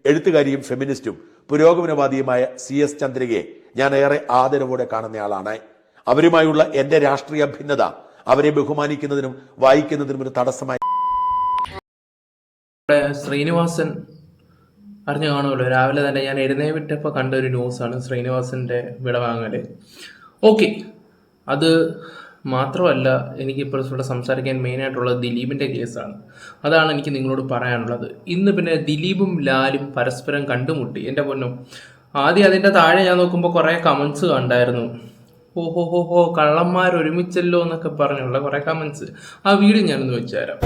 എഴുത്തുകാരിയും ഫെമിനിസ്റ്റും പുരോഗമനവാദിയുമായ CS ചന്ദ്രികയെ ഞാൻ ഏറെ ആദരവോടെ കാണുന്നയാളാണ്. അവരുമായുള്ള എന്റെ രാഷ്ട്രീയ ഭിന്നത അവരെ ബഹുമാനിക്കുന്നതിനും വായിക്കുന്നതിനും ഒരു തടസ്സമായി. ശ്രീനിവാസൻ അറിഞ്ഞു കാണുമല്ലോ, രാവിലെ തന്നെ ഞാൻ എഴുന്നേവിട്ടപ്പോൾ കണ്ട ഒരു ന്യൂസാണ് ശ്രീനിവാസന്റെ വിടവാങ്ങല്. ഓക്കെ, അത് മാത്രമല്ല, എനിക്കിപ്പോൾ ഇവിടെ സംസാരിക്കാൻ മെയിനായിട്ടുള്ളത് ദിലീപിൻ്റെ കേസാണ്. അതാണ് എനിക്ക് നിങ്ങളോട് പറയാനുള്ളത്. ഇന്ന് പിന്നെ ദിലീപും ലാലും പരസ്പരം കണ്ടുമുട്ടി. എൻ്റെ പൊന്നും, ആദ്യം അതിൻ്റെ താഴെ ഞാൻ നോക്കുമ്പോൾ കുറേ കമൻസ് കണ്ടായിരുന്നു. ഓഹോ കള്ളന്മാർ ഒരുമിച്ചല്ലോ എന്നൊക്കെ പറഞ്ഞുള്ള കുറേ കമൻസ്. ആ വീഡിയോ ഞാനൊന്ന് വെച്ചുതരാം.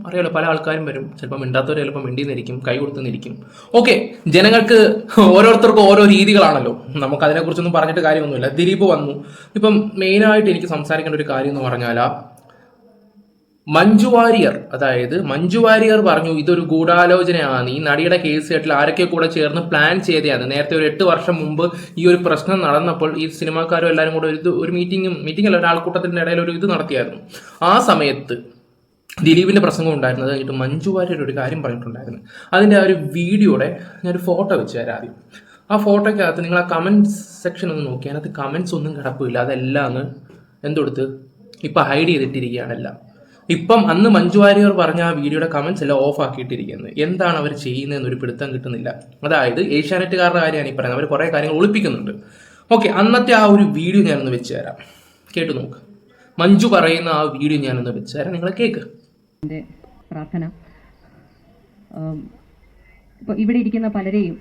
അറിയാലോ, പല ആൾക്കാരും വരും, ചിലപ്പോൾ മിണ്ടാത്തവർ ചിലപ്പോൾ മിണ്ടിന്നിരിക്കും, കൈ കൊടുത്തുനിന്നിരിക്കും. ഓക്കെ, ജനങ്ങൾക്ക് ഓരോരുത്തർക്കും ഓരോ രീതികളാണല്ലോ. നമുക്ക് അതിനെക്കുറിച്ചൊന്നും പറഞ്ഞിട്ട് കാര്യമൊന്നുമില്ല. ദിലീപ് വന്നു. ഇപ്പം മെയിനായിട്ട് എനിക്ക് സംസാരിക്കേണ്ട ഒരു കാര്യം എന്ന് പറഞ്ഞാൽ, മഞ്ജു വാര്യർ പറഞ്ഞു ഇതൊരു ഗൂഢാലോചനയാണ്, ഈ നടിയുടെ കേസ് കേട്ടിൽ ആരൊക്കെ കൂടെ ചേർന്ന് പ്ലാൻ ചെയ്തതാണ്. നേരത്തെ ഒരു 8 വർഷം മുമ്പ് ഈ ഒരു പ്രശ്നം നടന്നപ്പോൾ ഈ സിനിമാക്കാരും എല്ലാവരും കൂടെ ഒരു മീറ്റിംഗ് അല്ല, ഒരാൾക്കൂട്ടത്തിന്റെ ഇടയിൽ ഒരു ഇത് നടത്തിയായിരുന്നു. ആ സമയത്ത് ദിലീപിന്റെ പ്രസംഗം ഉണ്ടായിരുന്നത് കഴിഞ്ഞിട്ട് മഞ്ജു വാര്യർ ഒരു കാര്യം പറഞ്ഞിട്ടുണ്ടായിരുന്നു. അതിന്റെ ആ ഒരു വീഡിയോയുടെ ഞാനൊരു ഫോട്ടോ വെച്ച് തരാം ആദ്യം. ആ ഫോട്ടോയ്ക്കകത്ത് നിങ്ങൾ ആ കമന്റ് സെക്ഷൻ ഒന്ന് നോക്കി, അതിനകത്ത് കമന്റ്സ് ഒന്നും കിടപ്പില്ല. അതെല്ലാം അങ്ങ് എന്തെടുത്ത് ഇപ്പൊ ഹൈഡ് ചെയ്തിട്ടിരിക്കുകയാണ് എല്ലാം. ഇപ്പം അന്ന് മഞ്ജു വാര്യർ പറഞ്ഞ ആ വീഡിയോയുടെ കമന്റ്സ് എല്ലാം ഓഫ് ആക്കിയിട്ടിരിക്കുന്നത്. എന്താണ് അവർ ചെയ്യുന്നതെന്ന് ഒരു പിടുത്തം കിട്ടുന്നില്ല. അതായത് ഏഷ്യാനെറ്റുകാരുടെ കാര്യമാണ് ഈ പറയുന്നത്. അവർ കുറെ കാര്യങ്ങൾ ഒളിപ്പിക്കുന്നുണ്ട്. ഓക്കെ, അന്നത്തെ ആ ഒരു വീഡിയോ ഞാനൊന്ന് വെച്ച് തരാം, കേട്ടു നോക്ക്. മഞ്ജു പറയുന്ന ആ വീഡിയോ ഞാനൊന്ന് വെച്ച് തരാം, നിങ്ങൾ കേക്ക്. പ്രാർത്ഥന, ഇപ്പോൾ ഇവിടെ ഇരിക്കുന്ന പലരെയും,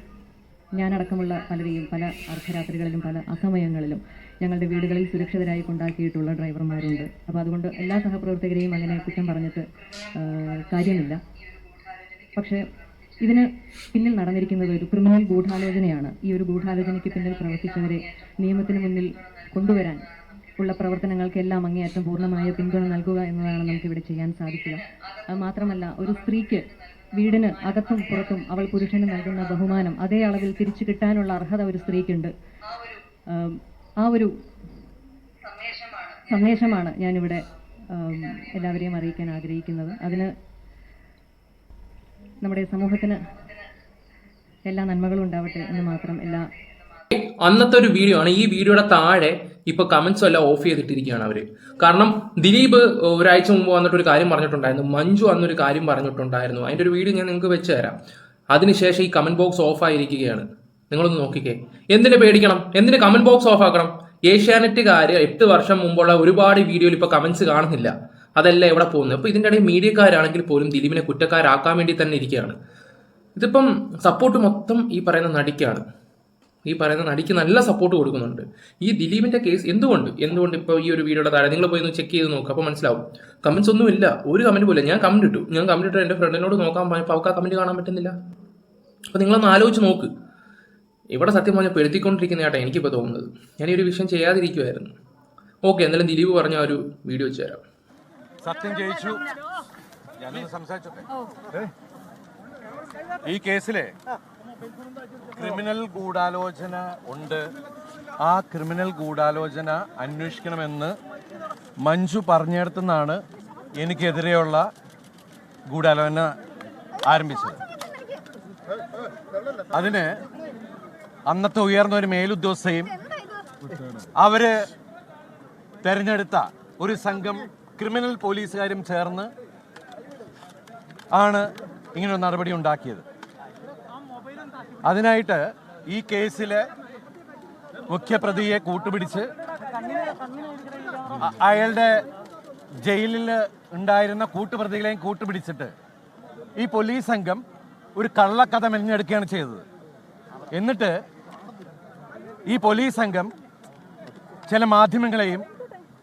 ഞാനടക്കമുള്ള പലരെയും പല അർദ്ധരാത്രികളിലും പല അസമയങ്ങളിലും ഞങ്ങളുടെ വീടുകളിൽ സുരക്ഷിതരായി കൊണ്ടാക്കിയിട്ടുള്ള ഡ്രൈവർമാരുണ്ട്. അപ്പോൾ അതുകൊണ്ട് എല്ലാ സഹപ്രവർത്തകരെയും അങ്ങനെ കുറ്റം പറഞ്ഞിട്ട് കാര്യമില്ല. പക്ഷേ ഇതിന് പിന്നിൽ നടന്നിരിക്കുന്നത് ഒരു ക്രിമിനൽ ഗൂഢാലോചനയാണ്. ഈ ഒരു ഗൂഢാലോചനയ്ക്ക് പിന്നിൽ പ്രവർത്തിച്ചവരെ നിയമത്തിന് മുന്നിൽ കൊണ്ടുവരാൻ ഉള്ള പ്രവർത്തനങ്ങൾക്കെല്ലാം അങ്ങേയറ്റം പൂർണ്ണമായ പിന്തുണ നൽകുക എന്നതാണ് നമുക്കിവിടെ ചെയ്യാൻ സാധിക്കുക. അത് മാത്രമല്ല, ഒരു സ്ത്രീക്ക് വീടിന് അകത്തും പുറത്തും അവൾ പുരുഷന് നൽകുന്ന ബഹുമാനം അതേ അളവിൽ തിരിച്ചു കിട്ടാനുള്ള അർഹത ഒരു സ്ത്രീക്കുണ്ട്. ആ ഒരു സന്ദേശമാണ് ഞാനിവിടെ എല്ലാവരെയും അറിയിക്കാൻ ആഗ്രഹിക്കുന്നത്. അതിന് നമ്മുടെ സമൂഹത്തിന് എല്ലാ നന്മകളും ഉണ്ടാവട്ടെ എന്ന് മാത്രം. അന്നത്തെ ഒരു വീഡിയോ ആണ്. ഈ വീഡിയോയുടെ താഴെ ഇപ്പൊ കമന്റ്സ് എല്ലാം ഓഫ് ചെയ്തിട്ടിരിക്കുകയാണ് അവര്. കാരണം ദിലീപ് ഒരാഴ്ച മുമ്പ് വന്നിട്ട് ഒരു കാര്യം പറഞ്ഞിട്ടുണ്ടായിരുന്നു, മഞ്ജു അന്നൊരു കാര്യം പറഞ്ഞിട്ടുണ്ടായിരുന്നു. അതിന്റെ ഒരു വീഡിയോ ഞാൻ നിങ്ങൾക്ക് വെച്ച് തരാം. അതിനുശേഷം ഈ കമന്റ് ബോക്സ് ഓഫ് ആയിരിക്കുകയാണ്. നിങ്ങളൊന്ന് നോക്കിക്കേ. എന്തിനു പേടിക്കണം? എന്തിന് കമന്റ് ബോക്സ് ഓഫ് ആക്കണം? ഏഷ്യാനെറ്റുകാര് 8 വർഷം മുമ്പുള്ള ഒരുപാട് വീഡിയോയിൽ ഇപ്പൊ കമന്റ്സ് കാണുന്നില്ല. അതെല്ലാം എവിടെ പോകുന്നത്? അപ്പൊ ഇതിന്റെ ഇടയിൽ മീഡിയക്കാരാണെങ്കിൽ പോലും ദിലീപിനെ കുറ്റക്കാരാക്കാൻ വേണ്ടി തന്നെ ഇരിക്കുകയാണ്. ഇതിപ്പം സപ്പോർട്ട് മൊത്തം ഈ പറയുന്ന നടിക്കാണ്. ഈ പറയുന്ന നടിക്ക് നല്ല സപ്പോർട്ട് കൊടുക്കുന്നുണ്ട്. ഈ ദിലീപിന്റെ കേസ് എന്തുകൊണ്ട് ഇപ്പോൾ ഈ ഒരു വീഡിയോയുടെ താഴെ നിങ്ങൾ പോയി ഒന്ന് ചെക്ക് ചെയ്ത് നോക്കുക, അപ്പോൾ മനസ്സിലാവും. കമന്റ്സ് ഒന്നും ഇല്ല, ഒരു കമന്റ് പോലും. ഞാൻ കമന്റ് ഇട്ടു എൻ്റെ ഫ്രണ്ടിനോട് നോക്കാൻ പോയപ്പോൾ അവർക്ക് ആ കമന്റ് കാണാൻ പറ്റുന്നില്ല. അപ്പോൾ നിങ്ങളൊന്ന് ആലോചിച്ച് നോക്ക്. ഇവിടെ സത്യം പറഞ്ഞാൽ പെടുത്തിക്കൊണ്ടിരിക്കുന്നതായിട്ടാണ് എനിക്കിപ്പോൾ തോന്നുന്നത്. ഞാൻ ഈ ഒരു വിഷയം ചെയ്യാതിരിക്കുമായിരുന്നു. ഓക്കെ, എന്തായാലും ദിലീപ് പറഞ്ഞ ആ ഒരു വീഡിയോ വെച്ച് തരാം. സത്യം ജയിച്ചു. ഞാനൊന്ന് സംസാരിച്ചോട്ടെ. ഈ കേസിലെ ക്രിമിനൽ ഗൂഢാലോചന ഉണ്ട്. ആ ക്രിമിനൽ ഗൂഢാലോചന അന്വേഷിക്കണമെന്ന് മഞ്ജു പറഞ്ഞിടത്തുനിന്നാണ് എനിക്കെതിരെയുള്ള ഗൂഢാലോചന ആരംഭിച്ചത്. അതിന് അന്നത്തെ ഉയർന്ന ഒരു മേലുദ്യോഗസ്ഥയും അവര് തെരഞ്ഞെടുത്ത ഒരു സംഘം ക്രിമിനൽ പോലീസുകാരും ചേർന്ന് ആണ് ഇങ്ങനൊരു നടപടി ഉണ്ടാക്കിയത്. അതിനായിട്ട് ഈ കേസിലെ മുഖ്യപ്രതിയെ കൂട്ടുപിടിച്ച് അയാളുടെ ജയിലിൽ ഉണ്ടായിരുന്ന കൂട്ടുപ്രതികളെയും കൂട്ടുപിടിച്ചിട്ട് ഈ പോലീസ് സംഘം ഒരു കള്ളക്കഥ മെനഞ്ഞെടുക്കുകയാണ് ചെയ്തത്. എന്നിട്ട് ഈ പോലീസ് സംഘം ചില മാധ്യമങ്ങളെയും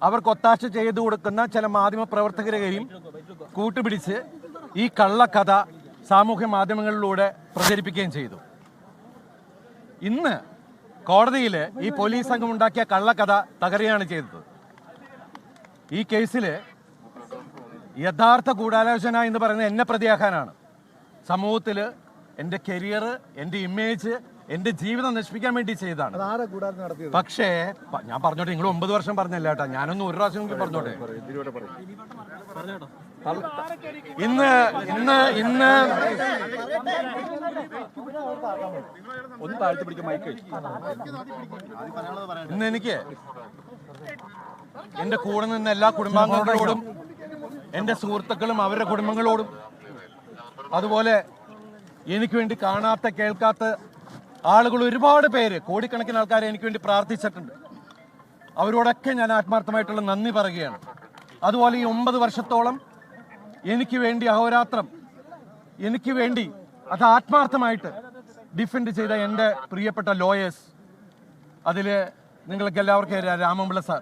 അവർക്ക് ഒത്താശ ചെയ്തു കൊടുക്കുന്ന ചില മാധ്യമ പ്രവർത്തകരെയും കൂട്ടുപിടിച്ച് ഈ കള്ളക്കഥ സാമൂഹ്യ മാധ്യമങ്ങളിലൂടെ പ്രചരിപ്പിക്കുകയും ചെയ്തു. ഇന്ന് കോടതിയിൽ ഈ പോലീസ് സംഘം ഉണ്ടാക്കിയ കള്ളക്കഥ തകരുകയാണ് ചെയ്തത്. ഈ കേസിൽ യഥാർത്ഥ ഗൂഢാലോചന എന്ന് പറയുന്നത് എന്നെ പ്രതിയാക്കാനാണ്. സമൂഹത്തിൽ എൻ്റെ കരിയർ, എൻ്റെ ഇമേജ്, എൻ്റെ ജീവിതം നശിപ്പിക്കാൻ വേണ്ടി ചെയ്തതാണ്. പക്ഷേ ഞാൻ പറഞ്ഞോട്ടെ, നിങ്ങൾ 9 വർഷം പറഞ്ഞല്ല കേട്ടോ, ഞാനൊന്ന് ഒരു പ്രാവശ്യം പറഞ്ഞോട്ടെ. ഇന്ന് ഇന്ന് ഇന്ന് ഇന്ന് എനിക്ക് എൻ്റെ കൂടെ നിന്ന് എല്ലാ കുടുംബാംഗങ്ങളോടും, എൻ്റെ സുഹൃത്തുക്കളും അവരുടെ കുടുംബങ്ങളോടും, അതുപോലെ എനിക്ക് വേണ്ടി കാണാത്ത കേൾക്കാത്ത ആളുകൾ ഒരുപാട് പേര്, കോടിക്കണക്കിന് ആൾക്കാരെ എനിക്ക് വേണ്ടി പ്രാർത്ഥിച്ചിട്ടുണ്ട്. അവരോടൊക്കെ ഞാൻ ആത്മാർത്ഥമായിട്ടുള്ള നന്ദി പറയുകയാണ്. അതുപോലെ ഈ 9 വർഷത്തോളം എനിക്ക് വേണ്ടി അഹോരാത്രം എനിക്ക് വേണ്ടി അത് ആത്മാർത്ഥമായിട്ട് ഡിഫെൻഡ് ചെയ്ത എൻ്റെ പ്രിയപ്പെട്ട ലോയേഴ്സ്, അതിൽ നിങ്ങൾക്ക് എല്ലാവർക്കും അറിയാം രാമപിള്ള സാർ,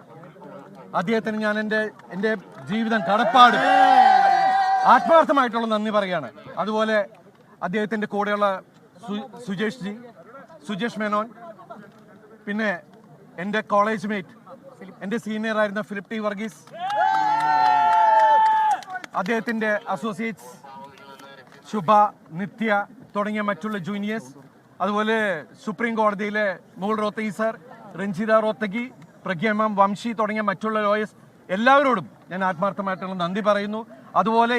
അദ്ദേഹത്തിന് ഞാൻ എൻ്റെ ജീവിതം കടപ്പാട് ആത്മാർത്ഥമായിട്ടുള്ള നന്ദി പറയുകയാണ്. അതുപോലെ അദ്ദേഹത്തിൻ്റെ കൂടെയുള്ള സുജേഷ് മേനോൻ, പിന്നെ എൻ്റെ കോളേജ് മേറ്റ്, എൻ്റെ സീനിയർ ആയിരുന്ന ഫിലിപ്പ് ടി വർഗീസ്, അദ്ദേഹത്തിൻ്റെ അസോസിയേറ്റ്സ് ശുഭ, നിത്യ തുടങ്ങിയ മറ്റുള്ള ജൂനിയേഴ്സ്, അതുപോലെ സുപ്രീം കോടതിയിലെ മുകുൾ റോത്തഗി സർ, രഞ്ജിത റോത്തഗി, പ്രഗ്യമാം, വംശി തുടങ്ങിയ മറ്റുള്ള ലോയേഴ്സ്, എല്ലാവരോടും ഞാൻ ആത്മാർത്ഥമായിട്ടുള്ള നന്ദി പറയുന്നു. അതുപോലെ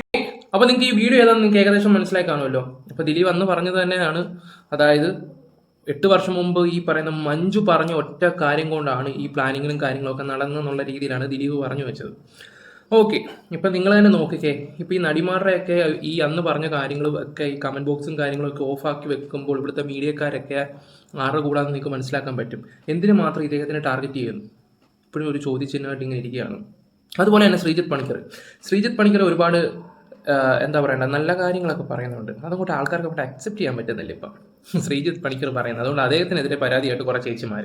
അപ്പോൾ നിങ്ങൾക്ക് ഈ വീഡിയോ ഏതാണെന്ന് നിങ്ങൾക്ക് ഏകദേശം മനസ്സിലായി കാണുമല്ലോ. അപ്പോൾ ദിലീപ് അന്ന് പറഞ്ഞത് തന്നെയാണ്, അതായത് 8 വർഷം മുമ്പ് ഈ പറയുന്ന മഞ്ജു പറഞ്ഞ ഒറ്റ കാര്യം കൊണ്ടാണ് ഈ പ്ലാനിങ്ങും കാര്യങ്ങളൊക്കെ നടന്നെന്നുള്ള രീതിയിലാണ് ദിലീപ് പറഞ്ഞു വെച്ചത്. ഓക്കെ, ഇപ്പം നിങ്ങൾ തന്നെ നോക്കിക്കേ, ഇപ്പോൾ ഈ നടിമാരുടെയൊക്കെ ഈ അന്ന് പറഞ്ഞ കാര്യങ്ങളും ഒക്കെ ഈ കമൻറ്റ് ബോക്സും കാര്യങ്ങളൊക്കെ ഓഫാക്കി വെക്കുമ്പോൾ ഇവിടുത്തെ മീഡിയക്കാരൊക്കെ ആരുടെ കൂടാന്ന് നിങ്ങൾക്ക് മനസ്സിലാക്കാൻ പറ്റും. എന്തിനു മാത്രം ഇദ്ദേഹത്തിനെ ടാർഗറ്റ് ചെയ്യുന്നു, ഇപ്പോഴും ഒരു ചോദ്യചിഹ്നമായിട്ട് ഇങ്ങനെ ഇരിക്കുകയാണ്. അതുപോലെ തന്നെ ശ്രീജിത്ത് പണിക്കർ ഒരുപാട് എന്താ പറയണ്ട നല്ല കാര്യങ്ങളൊക്കെ പറയുന്നുണ്ട്. അതുകൊണ്ട് ആൾക്കാർക്ക് അവിടെ അക്സെപ്റ്റ് ചെയ്യാൻ പറ്റുന്നില്ല ഇപ്പം ശ്രീജിത്ത് പണിക്കർ പറയുന്നത്. അതുകൊണ്ട് അദ്ദേഹത്തിനെതിരെ പരാതിയായിട്ട് കുറേ ചേച്ചിമാർ.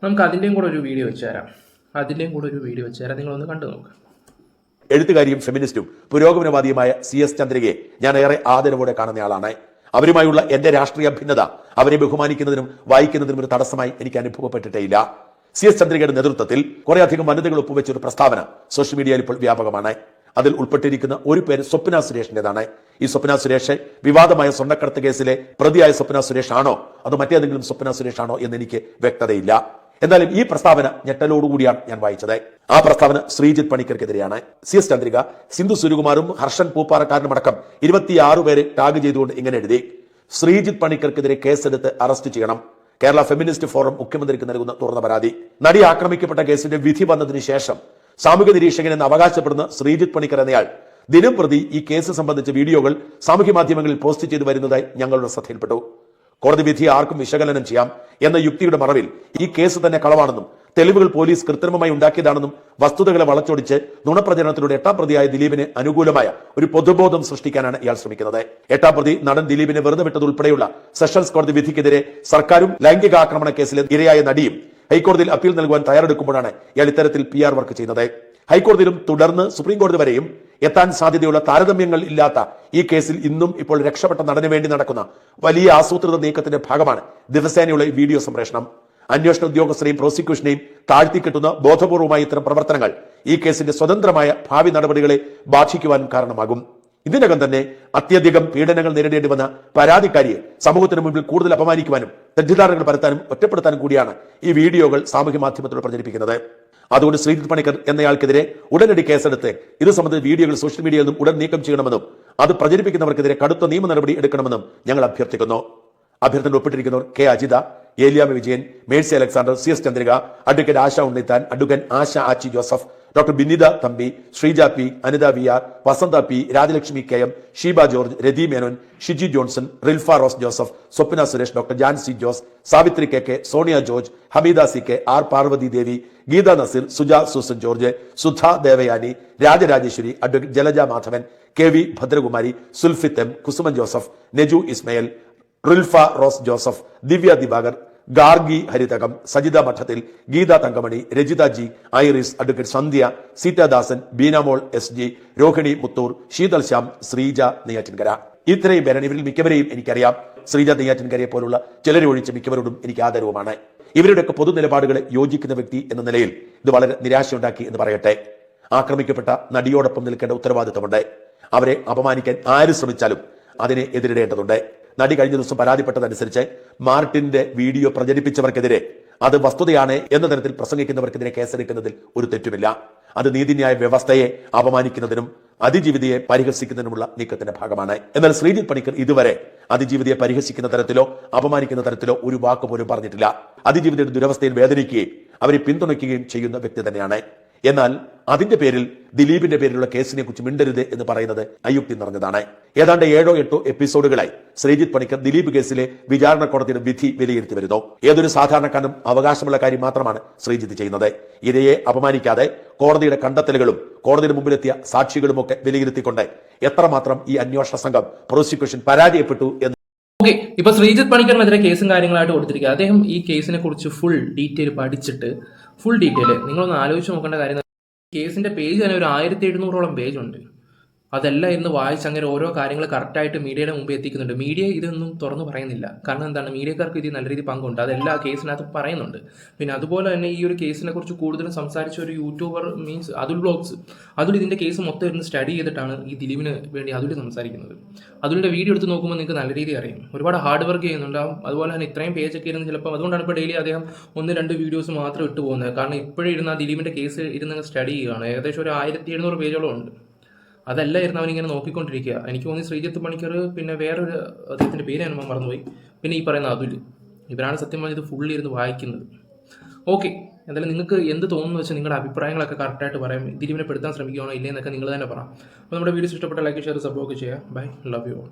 നമുക്ക് അതിൻ്റെയും കൂടെ ഒരു വീഡിയോ വെച്ച് തരാം. നിങ്ങളൊന്ന് കണ്ടു നോക്കാം. എഴുത്തുകാരിയും ഫെമിനിസ്റ്റും പുരോഗമനവാദിയുമായ CS ചന്ദ്രികയെ ഞാൻ ഏറെ ആദരവോടെ കാണുന്നയാളാണ്. അവരുമായുള്ള എന്റെ രാഷ്ട്രീയ ഭിന്നത അവരെ ബഹുമാനിക്കുന്നതിനും വായിക്കുന്നതിനും ഒരു തടസ്സമായി എനിക്ക് അനുഭവപ്പെട്ടിട്ടേയില്ല. CS ചന്ദ്രികയുടെ നേതൃത്വത്തിൽ കുറേയധികം വനിതകൾ ഒപ്പുവെച്ച ഒരു പ്രസ്താവന സോഷ്യൽ മീഡിയയിൽ ഇപ്പോൾ വ്യാപകമാണ്. അതിൽ ഉൾപ്പെട്ടിരിക്കുന്ന ഒരു പേര് സ്വപ്ന സുരേഷിന്റേതാണ്. ഈ സ്വപ്ന സുരേഷ് വിവാദമായ സ്വർണ്ണക്കടത്ത് കേസിലെ പ്രതിയായ സ്വപ്ന സുരേഷ് ആണോ അതോ മറ്റേതെങ്കിലും സ്വപ്ന സുരേഷ് ആണോ എന്ന് എനിക്ക് വ്യക്തതയില്ല. എന്നാലും ഈ പ്രസ്താവന ഞെട്ടലോടുകൂടിയാണ് ഞാൻ വായിച്ചത്. ആ പ്രസ്താവന ശ്രീജിത്ത് പണിക്കർക്കെതിരെയാണ്. CS ചന്ദ്രിക സിന്ധു സുരുകുമാറും ഹർഷൻ പൂപ്പാറക്കാരനും അടക്കം 26 പേരെ ടാഗ് ചെയ്തുകൊണ്ട് ഇങ്ങനെ എഴുതി: ശ്രീജിത്ത് പണിക്കർക്കെതിരെ കേസെടുത്ത് അറസ്റ്റ് ചെയ്യണം. കേരള ഫെമിനിസ്റ്റ് ഫോറം മുഖ്യമന്ത്രിക്ക് നൽകുന്ന തുറന്ന പരാതി. നടി ആക്രമിക്കപ്പെട്ട കേസിന്റെ വിധി വന്നതിന് ശേഷം സാമൂഹ്യ നിരീക്ഷകൻ എന്ന് അവകാശപ്പെടുന്ന ശ്രീജിത്ത് പണിക്കർ എന്നയാൾ ദിനം പ്രതി ഈ കേസ് സംബന്ധിച്ച വീഡിയോകൾ സാമൂഹ്യ മാധ്യമങ്ങളിൽ പോസ്റ്റ് ചെയ്തു വരുന്നതായി ഞങ്ങളുടെ ശ്രദ്ധയിൽപ്പെട്ടു. കോടതി വിധി ആർക്കും വിശകലനം ചെയ്യാം എന്ന യുക്തിയുടെ മറവിൽ ഈ കേസ് തന്നെ കളവാണെന്നും തെളിവുകൾ പോലീസ് കൃത്രിമമായി ഉണ്ടാക്കിയതാണെന്നും വസ്തുതകളെ വളച്ചൊടിച്ച് നുണപ്രചരണത്തിലൂടെ 8ാം പ്രതിയായ ദിലീപിന് അനുകൂലമായ ഒരു പൊതുബോധം സൃഷ്ടിക്കാനാണ് ഇയാൾ ശ്രമിക്കുന്നത്. 8ാം പ്രതി നടൻ ദിലീപിനെ വെറുതെ വിട്ടതുൾപ്പെടെയുള്ള സെഷൻസ് കോടതി വിധിക്കെതിരെ സർക്കാരും ലൈംഗികാക്രമണ കേസിലെ ഇരയായ നടിയും ഹൈക്കോടതിയിൽ അപ്പീൽ നൽകുവാൻ തയ്യാറെടുക്കുമ്പോഴാണ് ഇയാൾ ഇത്തരത്തിൽ PR വർക്ക് ചെയ്യുന്നത്. ഹൈക്കോടതിയിലും തുടർന്ന് സുപ്രീം കോടതി വരെയും എത്താൻ സാധ്യതയുള്ള താരതമ്യങ്ങൾ ഇല്ലാത്ത ഈ കേസിൽ ഇന്നും ഇപ്പോൾ രക്ഷപ്പെട്ട നടന് വേണ്ടി നടക്കുന്ന വലിയ ആസൂത്രിത നീക്കത്തിന്റെ ഭാഗമാണ് ദിവസേനയുള്ള ഈ വീഡിയോ സംപ്രേഷണം. അന്വേഷണ ഉദ്യോഗസ്ഥരെയും പ്രോസിക്യൂഷനെയും താഴ്ത്തിക്കെട്ടുന്ന ബോധപൂർവമായ ഇത്തരം പ്രവർത്തനങ്ങൾ ഈ കേസിന്റെ സ്വതന്ത്രമായ ഭാവി നടപടികളെ ബാധിക്കുവാൻ കാരണമാകും. ഇതിനകം തന്നെ അത്യധികം പീഡനങ്ങൾ നേരിടേണ്ടി വന്ന പരാതിക്കാരിയെ സമൂഹത്തിന് മുമ്പിൽ കൂടുതൽ അപമാനിക്കുവാനും തെറ്റിദ്ധാരണകൾ പരത്താനും ഒറ്റപ്പെടുത്താനും കൂടിയാണ് ഈ വീഡിയോകൾ സാമൂഹ്യ മാധ്യമത്തിലൂടെ പ്രചരിപ്പിക്കുന്നത്. അതുകൊണ്ട് ശ്രീജിത്ത് പണിക്കർ എന്നയാൾക്കെതിരെ ഉടനടി കേസെടുത്ത് ഇത് സംബന്ധിച്ച വീഡിയോകൾ സോഷ്യൽ മീഡിയയിൽ നിന്നും ഉടൻ നീക്കം ചെയ്യണമെന്നും അത് പ്രചരിപ്പിക്കുന്നവർക്കെതിരെ കടുത്ത നിയമ നടപടി എടുക്കണമെന്നും ഞങ്ങൾ അഭ്യർത്ഥിക്കുന്നു. അഭ്യർത്ഥന ഒപ്പിട്ടിരിക്കുന്നവർ K. Ajitha, Eliyamma Vijayan, Mercy Alexander, CS Chandrika, advocate Asha Unnithan, advocate Asha Achi Joseph, doctor Binitha Thampi, Sreeja P, Anitha VR, Vasantha P, Rajalakshmi KM, Sheeba George, Rathi Menon, Shiji Johnson, Rilfa Rose Joseph, Swapna Suresh, doctor Jancy Jose, Savithri KK, Sonia George, Hameeda CK, R. Parvathi Devi, Geetha Nazeer, Suja Susan George, Sudha Devayani, Rajarajeswari, advocate Jalaja Madhavan, KV Bhadrakumari, Sulfith M, Kusuman Joseph, Neju Ismail, Rilfa Rose Joseph, Divya Diwakar, Gargi Harithakam, Sajitha Madathil, Geetha Thankamani, Rajitha G, Iris, advocate Sandhya, Seethadasan, Beenamol S G, Rohini Muthoor, Sheethal Shyam, Sreeja Neyyattinkara. ഇത്രയും പേരാണ്. ഇവരിൽ മിക്കവരെയും എനിക്കറിയാം. ശ്രീജ നെയ്യാറ്റിൻകരയെ പോലുള്ള ചിലരെ ഒഴിച്ച് മിക്കവരോടും എനിക്ക് ആദരവുമാണ്. ഇവരുടെയൊക്കെ പൊതു നിലപാടുകളെ യോജിക്കുന്ന വ്യക്തി എന്ന നിലയിൽ ഇത് വളരെ നിരാശയുണ്ടാക്കി എന്ന് പറയട്ടെ. ആക്രമിക്കപ്പെട്ട നടിയോടൊപ്പം നിൽക്കേണ്ട ഉത്തരവാദിത്തമുണ്ട്. അവരെ അപമാനിക്കാൻ ആര് ശ്രമിച്ചാലും അതിനെ എതിരിടേണ്ടതുണ്ട്. നടി കഴിഞ്ഞ ദിവസം പരാതിപ്പെട്ടതനുസരിച്ച് മാർട്ടിന്റെ വീഡിയോ പ്രചരിപ്പിച്ചവർക്കെതിരെ അത് വസ്തുതയാണ് എന്ന തരത്തിൽ പ്രസംഗിക്കുന്നവർക്കെതിരെ കേസെടുക്കുന്നതിൽ ഒരു തെറ്റുമില്ല. അത് നീതിന്യായ വ്യവസ്ഥയെ അപമാനിക്കുന്നതിനും അതിജീവിതയെ പരിഹസിക്കുന്നതിനുമുള്ള നീക്കത്തിന്റെ ഭാഗമാണ്. എന്നാൽ ശ്രീജിത്ത് പണിക്കർ ഇതുവരെ അതിജീവിതയെ പരിഹസിക്കുന്ന തരത്തിലോ അപമാനിക്കുന്ന തരത്തിലോ ഒരു വാക്ക് പോലും പറഞ്ഞിട്ടില്ല. അതിജീവിതയുടെ ദുരവസ്ഥയിൽ വേദനിക്കുകയും അവരെ പിന്തുണയ്ക്കുകയും ചെയ്യുന്ന വ്യക്തി തന്നെയാണ്. എന്നാൽ അതിന്റെ പേരിൽ ദിലീപിന്റെ പേരിലുള്ള കേസിനെ കുറിച്ച് മിണ്ടരുത് എന്ന് പറയുന്നത് അയുക്തി നിറഞ്ഞതാണ്. ഏതാണ്ട് 7-8 എപ്പിസോഡുകളായി ശ്രീജിത്ത് പണിക്കർ ദിലീപ് കേസിലെ വിചാരണ കോടതിയുടെ വിധി വിലയിരുത്തി വരുന്നു. ഏതൊരു സാധാരണക്കാരനും അവകാശമുള്ള കാര്യം മാത്രമാണ് ശ്രീജിത്ത് ചെയ്യുന്നത്. ഇരയെ അപമാനിക്കാതെ കോടതിയുടെ കണ്ടെത്തലുകളും കോടതിയുടെ മുമ്പിലെത്തിയ സാക്ഷികളുമൊക്കെ വിലയിരുത്തിക്കൊണ്ട് എത്രമാത്രം ഈ അന്വേഷണ സംഘം പ്രോസിക്യൂഷൻ പരാജയപ്പെട്ടു എന്ന്. ഓക്കെ, ഇപ്പൊ ശ്രീജിത്ത് പണിക്കറിനെതിരെ കേസും കാര്യങ്ങളായിട്ട് കൊടുത്തിരിക്കുക. അദ്ദേഹം ഈ കേസിനെ കുറിച്ച് ഫുൾ ഡീറ്റെയിൽ പഠിച്ചിട്ട് നിങ്ങളൊന്ന് ആലോചിച്ച് നോക്കേണ്ട കാര്യം, കേസിന്റെ പേജ് തന്നെ ഒരു 1700ഓളം പേജ് ഉണ്ട്. അതെല്ലാം ഇന്ന് വായിച്ച് അങ്ങനെ ഓരോ കാര്യങ്ങൾ കറക്റ്റായിട്ട് മീഡിയയുടെ മുമ്പ് എത്തിക്കുന്നുണ്ട്. മീഡിയ ഇതൊന്നും തുറന്നു പറയുന്നില്ല. കാരണം എന്താണ്, മീഡിയക്കാർക്ക് ഇത് നല്ല രീതിയിൽ പങ്കുണ്ട്. അതെല്ലാം കേസിനകത്ത് പറയുന്നുണ്ട്. പിന്നെ അതുപോലെ തന്നെ ഈ ഒരു കേസിനെ കുറിച്ച് കൂടുതലും സംസാരിച്ച ഒരു YouTuber means Athul blogs, Athul ഇതിന്റെ കേസ് മൊത്തം ഇരുന്ന് സ്റ്റഡി ചെയ്തിട്ടാണ് ഈ ദിലീപിന് വേണ്ടി അതുൽ സംസാരിക്കുന്നത്. അതുലിന്റെ വീഡിയോ എടുത്ത് നോക്കുമ്പോൾ നിങ്ങൾക്ക് നല്ല രീതിയിൽ അറിയാം. ഒരുപാട് ഹാർഡ് വർക്ക് ചെയ്യുന്നുണ്ടാവും. അതുപോലെ തന്നെ ഇത്രയും പേജൊക്കെ ഇരുന്ന് ചിലപ്പോൾ അതുകൊണ്ടാണ് ഇപ്പോൾ ഡെയിലി അദ്ദേഹം 1-2 വീഡിയോസ് മാത്രം ഇട്ട് പോകുന്നത്. കാരണം ഇപ്പോഴും ഇരുന്ന് ആ ദിലീപിന്റെ കേസ് ഇരുന്ന് സ്റ്റഡി ചെയ്യുകയാണ്. ഏകദേശം ഒരു 1700 പേജോളം ഉണ്ട്. അതെല്ലാം ഇരുന്ന് അവനിങ്ങനെ നോക്കിക്കൊണ്ടിരിക്കുക. എനിക്ക് തോന്നി ശ്രീജിത്ത് പണിക്കർ, പിന്നെ വേറൊരു അദ്ദേഹത്തിൻ്റെ പേര് ഞാൻ മറന്നുപോയി, പിന്നെ ഈ പറയുന്ന അതുൽ, ഇവരാണ് സത്യം പറഞ്ഞത് ഫുള്ളി ഇരുന്ന് വായിക്കുന്നത്. ഓക്കെ, എന്തായാലും നിങ്ങൾക്ക് എന്ത് തോന്നുന്നു വെച്ചാൽ നിങ്ങളുടെ അഭിപ്രായങ്ങളൊക്കെ കറക്റ്റായിട്ട് പറയാം. ദിലീപിനെ പെടുത്താൻ ശ്രമിക്കുകയാണോ ഇല്ലേ എന്നൊക്കെ നിങ്ങൾ തന്നെ പറയാം. അപ്പോൾ നമ്മുടെ വീഡിയോസ് ഇഷ്ടപ്പെട്ട ലൈക്ക്, ഷെയർ, സബ്സ്ക്രൈബ് ചെയ്യുക. Bye, love you all.